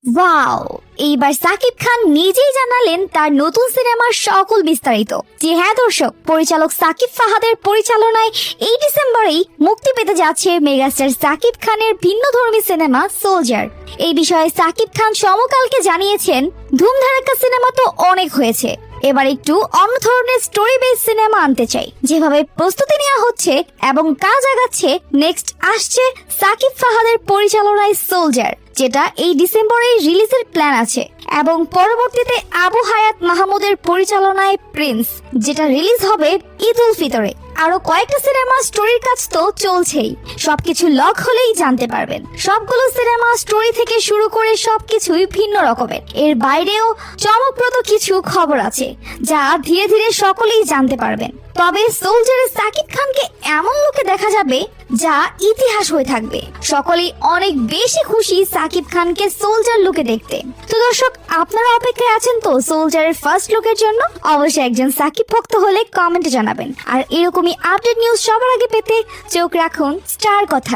Wow, এইবার সাকিব খান নিজেই জানালেন তার নতুন সিনেমার সকল বিস্তারিত। যে হ্যাঁ দর্শক, পরিচালক সাকিব ফাহাদের পরিচালনায় এই ডিসেম্বরেই মুক্তি পেতে যাচ্ছে মেগাস্টার সাকিব খানের ভিন্নধর্মী সিনেমা সোলজার। এই বিষয়ে সাকিব খান সমকালকে জানিয়েছেন, ধুমধারাক্কা সিনেমা তো অনেক হয়েছে, এবার একটু অন্য ধরনের স্টোরি বেস সিনেমা আনতে চাই। যেভাবে প্রস্তুতি নেওয়া হচ্ছে এবং কাজ আগাচ্ছে, নেক্সট আসছে সাকিব ফাহাদের পরিচালনায় সোলজার, যেটা এই ডিসেম্বরে রিলিজের প্ল্যান আছে, এবং পরবর্তীতে আবু হায়াত মাহমুদের পরিচালনায় প্রিন্স, যেটা রিলিজ হবে ঈদ উল ফিতরে। আরো কয়েকটা সিনেমা স্টোরির কাজ তো চলছেই, সবকিছু লক হলেই জানতে পারবেন। সবগুলো সিনেমা স্টোরি থেকে শুরু করে সবকিছুই ভিন্ন রকমের। এর বাইরেও চমকপ্রদ কিছু খবর আছে, যা ধীরে ধীরে সকলেই জানতে পারবেন। তবে সোলজারে সাকিব খানকে এমন লুকে দেখা যাবে যা ইতিহাস হয়ে থাকবে। সকলেই অনেক বেশি খুশি সাকিব খানকে সোলজার লুকে দেখতে। তো দর্শক, আপনারা অপেক্ষায় আছেন তো সোলজারের ফার্স্ট লুকের জন্য? অবশ্যই একজন সাকিব ভক্ত হলে কমেন্টে জানাবেন। আর এরকমই আপডেট নিউজ সবার আগে পেতে চোখ রাখুন স্টার কথায়।